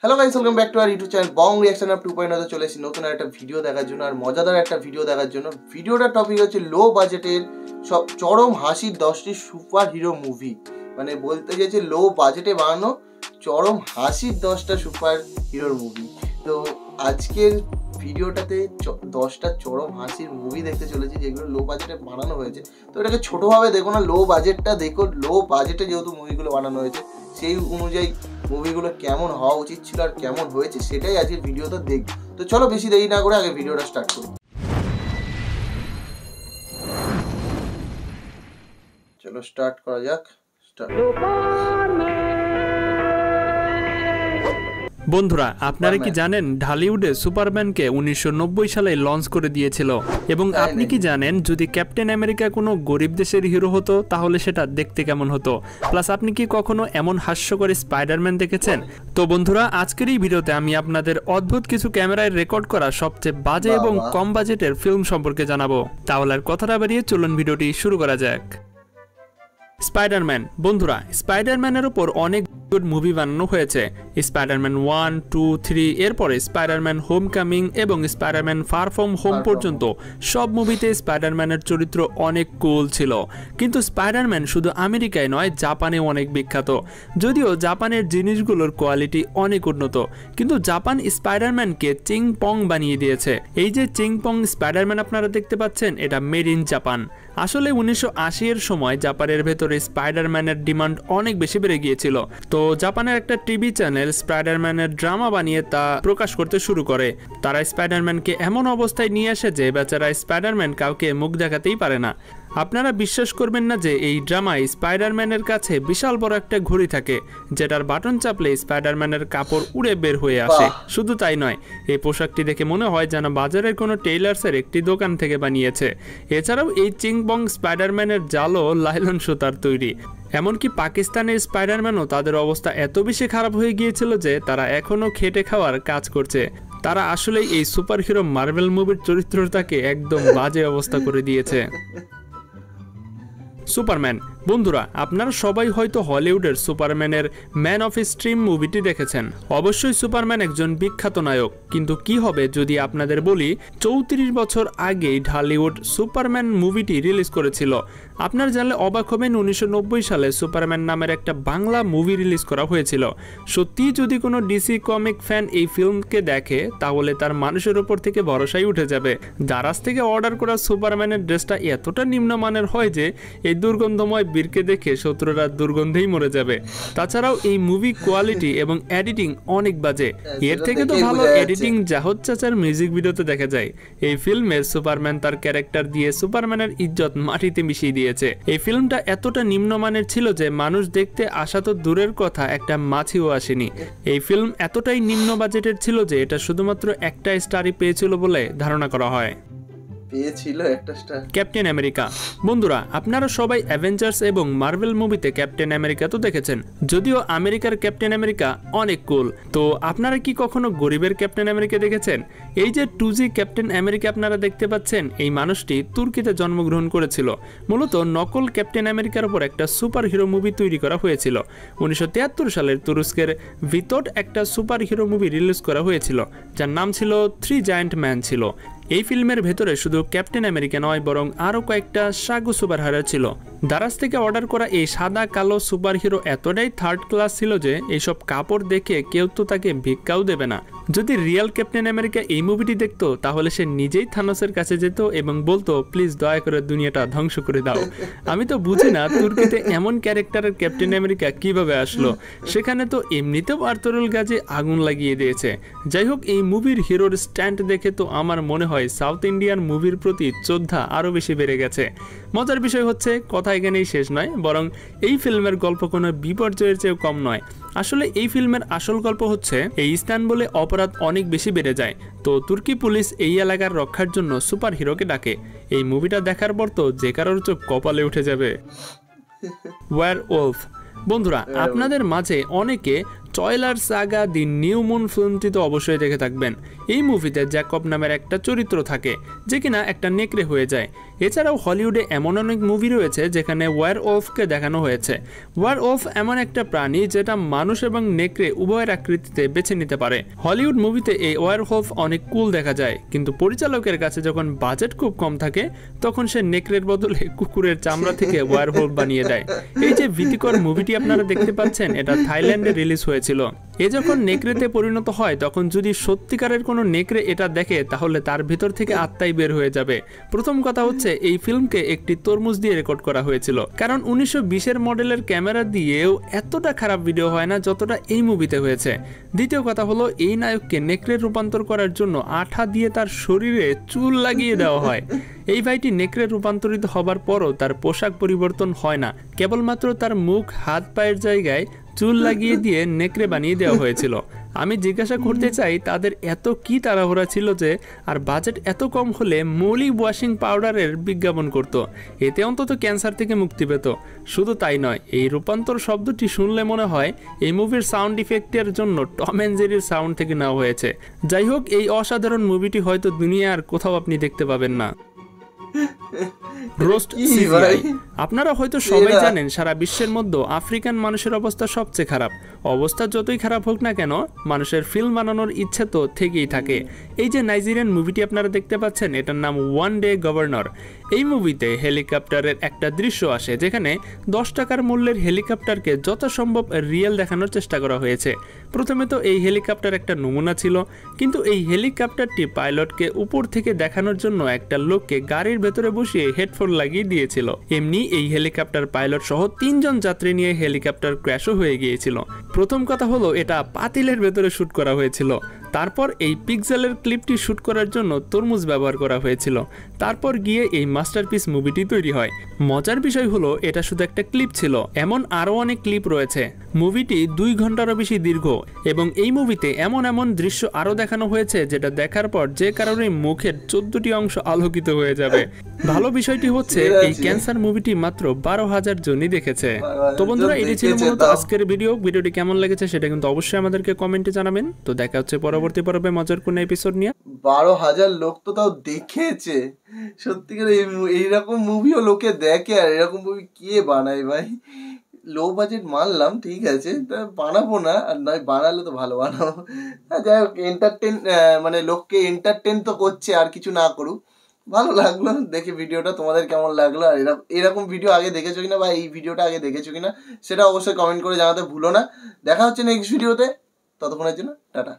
Hello guys, welcome back to our YouTube channel Bong reaction of 2.0 তে চলে এসেছি নতুন একটা ভিডিও দেখার জন্য আর মজাদার একটা ভিডিও দেখার জন্য। ভিডিওটার টপিক হচ্ছে লো বাজেটের সব চরম হাসির 10টি সুপার হিরো মুভি। মানে বলতে চাইছে লো বাজেটে বানানো চরম হাসির 10টা সুপার হিরোর মুভি। তো আজকের ভিডিওটাতে 10টা চরম হাসির মুভি দেখতে চলেছি যেগুলো লো বাজেটে বানানো হয়েছে। তো এটাকে ছোটোভাবে দেখো না, লো বাজেটটা দেখো। লো বাজেটে যেহেতু মুভিগুলো বানানো হয়েছে সেই অনুযায়ী মুভিগুলো কেমন হওয়া উচিত ছিল আর কেমন হয়েছে সেটাই আজকের ভিডিওতে দেখব। তো চলো বেশি দেরি না করে আগে ভিডিওটা স্টার্ট করি। চলো স্টার্ট করা যাক। বন্ধুরা, আপনারা কি জানেন ঢালিউডে সুপারম্যানকে 1990 সালে লঞ্চ করে দিয়েছিল? এবং আপনি কি জানেন যদি ক্যাপ্টেন আমেরিকা কোনো গরিব দেশের হিরো হতো তাহলে সেটা দেখতে কেমন হতো? প্লাস আপনি কি কখনো এমন হাস্যকর স্পাইডারম্যান দেখেছেন? তো বন্ধুরা, আজকের এই ভিডিওতে আমি আপনাদের অদ্ভুত কিছু ক্যামেরায় রেকর্ড করা সবচেয়ে বাজে এবং কম বাজেটের ফিল্ম সম্পর্কে জানাবো। তাহলে আর কথাটা বাড়িয়ে চলুন ভিডিওটি শুরু করা যাক। স্পাইডারম্যান। বন্ধুরা, স্পাইডারম্যানের উপর অনেক গুড মুভি বানানো হয়েছে। স্পাইডারম্যান 1, 2, 3, এরপরে স্পাইডারম্যান হোমকামিং এবং স্পাইডারম্যান ফার ফ্রম হোম পর্যন্ত সব মুভিতে স্পাইডারম্যানের চরিত্র অনেক কুল ছিল। কিন্তু স্পাইডারম্যান শুধু আমেরিকায় নয়, জাপানেও অনেক বিখ্যাত। যদিও জাপানের জিনিসগুলোর কোয়ালিটি অনেক উন্নত, কিন্তু জাপান স্পাইডারম্যানকে চিং পং বানিয়ে দিয়েছে। এই যে চিং পং স্পাইডারম্যান আপনারা দেখতে পাচ্ছেন, এটা মেড ইন জাপান। আসলে 1980 এর সময় জাপানের ভেতরে স্পাইডারম্যানের ডিমান্ড অনেক বেশি বেড়ে গিয়েছিল। তো জাপানের একটা টিভি চ্যানেল স্পাইডারম্যানের ড্রামা বানিয়ে তা প্রকাশ করতে শুরু করে। তারা স্পাইডারম্যানকে এমন অবস্থায় নিয়ে আসে যে বেচারা স্পাইডারম্যান কাউকে মুখ দেখাতেই পারে না। আপনারা বিশ্বাস করবেন না যে এই ড্রামায় স্পাইডারম্যানের কাছে বিশাল বড় একটা ঘড়ি থাকে, যেটার বাটন চাপলে স্পাইডারম্যানের কাপড় উড়ে বের হয়ে আসে। শুধু তাই নয়, এই পোশাকটি দেখে মনে হয় যেন বাজারের কোনো টেইলার্সের একটি দোকান থেকে বানিয়েছে। এছাড়াও এই চিংবং স্পাইডারম্যানের জালও লাইলন সুতার তৈরি। এমনকি পাকিস্তানের স্পাইডারম্যানও তাদের অবস্থা এত বেশি খারাপ হয়ে গিয়েছিল যে তারা এখনও খেটে খাওয়ার কাজ করছে। তারা আসলেই এই সুপার হিরো মার্ভেল মুভির চরিত্রটাকে একদম বাজে অবস্থা করে দিয়েছে। সুপারম্যান। বন্ধুরা, আপনারা সবাই হয়তো হলিউডের সুপারম্যানের ম্যান অফ স্ট্রিম মুভিটি দেখেছেন। অবশ্যই সুপারম্যান একজন বিখ্যাত নায়ক, কিন্তু কি হবে যদি আপনাদের বলি 34 বছর আগেই ঢালিউড সুপারম্যান মুভিটি রিলিজ করেছিল। আপনারা জানলে অবাক হবেন, 1990 সালে সুপারম্যান নামের একটা বাংলা মুভি রিলিজ করা হয়েছিল। সত্যি যদি কোনো ডিসি কমিক ফ্যান এই ফিল্মকে দেখে তাহলে তার মানুষের উপর থেকে ভরসাই উঠে যাবে। দারাজ থেকে অর্ডার করা সুপারম্যানের ড্রেসটা এতটা নিম্নমানের হয় যে এই দুর্গন্ধময় বীরকে দেখে শত্রুরা দুর্গন্ধেই মরে যাবে। তাছাড়াও এই মুভি কোয়ালিটি এবং এডিটিং অনেক বাজে। এর থেকে তো ভালো এডিটিং জাহদ চাচার মিউজিক ভিডিওতে দেখা যায়। এই ফিল্মে সুপারম্যান তার ক্যারেক্টার দিয়ে সুপারম্যানের ইজ্জত মাটিতে মিশিয়ে দিয়েছে। এই ফিল্মটা এতটা নিম্নমানের ছিল যে মানুষ দেখতে আসা তো দূরের কথা, একটা মাছিও আসেনি। এই ফিল্ম এতটাই নিম্ন বাজেটের ছিল যে এটা শুধুমাত্র একটা স্টারই পেয়েছিল বলে ধারণা করা হয়। Captain America. বন্ধুরা, আপনারা সবাই অ্যাভেঞ্জার্স এবং মার্ভেল মুভিতে ক্যাপ্টেন আমেরিকা তো দেখেছেন। যদিও আমেরিকার ক্যাপ্টেন আমেরিকা অনেক কুল। তো আপনারা কি কখনো গরিবের ক্যাপ্টেন আমেরিকা দেখেছেন? এই যে 2G ক্যাপ্টেন আমেরিকা আপনারা দেখতে পাচ্ছেন, এই মানুষটি তুর্কিতে জন্মগ্রহণ করেছিল। মূলত নকল ক্যাপ্টেন আমেরিকার উপর একটা সুপার হিরো মুভি তৈরি করা হয়েছিল। 1973 সালের তুরস্কের ভিতট একটা সুপার হিরো মুভি রিলিজ করা হয়েছিল, যার নাম ছিল 3 জায়ান্ট ম্যান ছিল। এই ফিল্মের ভেতরে শুধু ক্যাপ্টেন আমেরিকা নয়, বরং আরও কয়েকটা সাগু সুপার হিরো ছিল। দারাজ থেকে অর্ডার করা এই সাদা কালো সুপার হিরো এতটাই থার্ড ক্লাস ছিল যে এইসব কাপড় দেখে কেউ তো তাকে ভিক্ষাও দেবে না। যদি রিয়েল ক্যাপ্টেন আমেরিকা এই মুভিটি দেখতো তাহলে সে নিজেই থানোসের কাছে যেত এবং বলতো, প্লিজ দয়া করে দুনিয়াটা ধ্বংস করে দাও। আমি তো বুঝি না তুর্কিতে এমন ক্যারেক্টারের ক্যাপ্টেন আমেরিকা কিভাবে আসলো। সেখানে তো এমনিতেও আর্তুরুল গাজী আগুন লাগিয়ে দিয়েছে। যাই হোক, এই মুভির হিরোর স্ট্যান্ড দেখে তো আমার মনে হয় সাউথ ইন্ডিয়ান মুভির প্রতি শ্রদ্ধা আরও বেশি বেড়ে গেছে। মজার বিষয় হচ্ছে, কথা এখানেই শেষ নয়, বরং এই ফিল্মের গল্প কোনো বিপর্যয়ের চেয়েও কম নয়। আসলে এই ফিল্মের আসল গল্প হচ্ছে, এই ইস্তানবুলে অপরাধ অনেক বেশি বেড়ে যায়। তো তুর্কি পুলিশ এই এলাকার রক্ষার জন্য সুপার হিরোকে ডাকে। এই মুভিটা দেখার পর তো যে কারোর চোখ কপালে উঠে যাবে। ওয়্যারউলফ। বন্ধুরা, আপনাদের মাঝে অনেকে টয়লার সাগা দি নিউ মুন ফিল্মটি তো অবশ্যই দেখে থাকবেন। এই মুভিতে জ্যাকব নামের একটা চরিত্র থাকে যে কিনা একটা নেকড়ে হয়ে যায়। এছাড়াও হলিউডে এমন অনেক মুভি রয়েছে যেখানে ওয়্যারওলফকে দেখানো হয়েছে। ওয়্যারওলফ এমন একটা প্রাণী যেটা মানুষ এবং নেকড়ে উভয়ের আকৃতিতে বেছে নিতে পারে। হলিউড মুভিতে এই ওয়্যারওলফ অনেক কুল দেখা যায়, কিন্তু পরিচালকের কাছে যখন বাজেট খুব কম থাকে তখন সে নেকড়ের বদলে কুকুরের চামড়া থেকে ওয়্যারওলফ বানিয়ে দেয়। এই যে ভীতিকর মুভিটি আপনারা দেখতে পাচ্ছেন, এটা থাইল্যান্ডে রিলিজ হয়েছিল। এ যখন নেকড়েতে পরিণত হয় তখন যদি সত্যিকারের কোনো নেকড়ে এটা দেখে তাহলে তার ভিতর থেকে আত্মাই বের হয়ে যাবে। প্রথম কথা হচ্ছে এই ফিল্মকে একটি তরমুজ দিয়ে রেকর্ড করা হয়েছিল, কারণ 1920-এর মডেলের ক্যামেরা দিয়েও এতটা খারাপ ভিডিও হয় না যতটা এই মুভিতে হয়েছে। দ্বিতীয় কথা হলো এই নায়ককে নেকড়ে রূপান্তর করার জন্য আঠা দিয়ে তার শরীরে চুল লাগিয়ে দেওয়া হয়। এই ভাইটি নেকড়ে রূপান্তরিত হবার পরও তার পোশাক পরিবর্তন হয় না, কেবলমাত্র তার মুখ হাত পায়ের জায়গায় চুল লাগিয়ে দিয়ে নেকড়ে বানিয়ে দেওয়া হয়েছিল। আমি জিজ্ঞাসা করতে চাই তাদের এত কি তাড়াহুড়া ছিল যে আর বাজেট এত কম হলে মৌলিক ওয়াশিং পাউডারের বিজ্ঞাপন করত, এতে অন্তত ক্যান্সার থেকে মুক্তি পেত। শুধু তাই নয়, এই রূপান্তর শব্দটি শুনলে মনে হয় এই মুভির সাউন্ড ইফেক্টের জন্য টম অ্যান্ড জেরির সাউন্ড থেকে নেওয়া হয়েছে। যাই হোক, এই অসাধারণ মুভিটি হয়তো দুনিয়ার কোথাও আপনি দেখতে পাবেন না। Roast CGI. আপনারা হয়তো সবাই জানেন সারা বিশ্বের মধ্যে আফ্রিকান মানুষের অবস্থা সবচেয়ে খারাপ। অবস্থা যতই খারাপ হোক না কেন, মানুষের ফিল্ম বানানোর ইচ্ছে তো থেকেই থাকে। এই যে নাইজেরিয়ান মুভিটি আপনারা দেখতে পাচ্ছেন, এটার নাম ওয়ান ডে গভর্নর। এই মুভিতে হেলিকপ্টারের একটা দৃশ্য আসে যেখানে 10 টাকার মূল্যের হেলিকপ্টারকে যথাসম্ভব রিয়েল দেখানোর চেষ্টা করা হয়েছে। প্রথমে তো এই হেলিকপ্টার একটা নমুনা ছিল, কিন্তু এই হেলিকপ্টারটি পাইলটকে উপর থেকে দেখানোর জন্য একটা লোককে গাড়ির ভেতরে বসিয়ে হেডফোন লাগিয়ে দিয়েছিল। এমনি এই হেলিকপ্টার পাইলট সহ 3 জন যাত্রী নিয়ে হেলিকপ্টার ক্র্যাশও হয়ে গিয়েছিল। প্রথম কথা হলো এটা পাতিলের ভেতরে শুট করা হয়েছিল। তারপর এই পিক্সেলের ক্লিপটি শুট করার জন্য তরমুজ ব্যবহার করা হয়েছিল। তারপর গিয়ে এই মাস্টারপিস মুভিটি তৈরি হয়। মজার বিষয় হলো এটা শুধু একটা ক্লিপ ছিল, এমন আরও অনেক ক্লিপ রয়েছে। মুভিটি 2 ঘন্টারও বেশি দীর্ঘ এবং এই মুভিতে এমন এমন দৃশ্য আরও দেখানো হয়েছে যেটা দেখার পর যে কারণে মুখের 14টি অংশ আলোকিত হয়ে যাবে। ভালো বিষয়টি হচ্ছে এই ক্যান্সার মুভিটি মাত্র 12,000 জনই দেখেছে। তো বন্ধুরা, এটি ছিল মূলত আজকের ভিডিওটি কেমন লেগেছে সেটা কিন্তু অবশ্যই আমাদেরকে কমেন্টে জানাবেন। তো দেখা হচ্ছে পরবর্তী পর্বে মজার কোনো এপিসোড নিয়ে। 12,000 লোক তো তাও দেখেছে। সত্যিকার এইরকম মুভিও লোকে দেখে, আর এরকম মুভি কে বানায় ভাই? লো বাজেট মানলাম, ঠিক আছে, বানাবো না, আর নয় বানালে তো ভালো বানাবো। যাই হোক, মানে লোককে এন্টারটেন তো করছে, আর কিছু না করুক। ভালো লাগলো দেখে ভিডিওটা। তোমাদের কেমন লাগলো? আর এরকম ভিডিও আগে দেখেছো কিনা, বা এই ভিডিওটা আগে দেখেছো কিনা সেটা অবশ্যই কমেন্ট করে জানাতে ভুলো না। দেখা হচ্ছে নেক্সট ভিডিওতে, ততক্ষণের জন্য টাটা।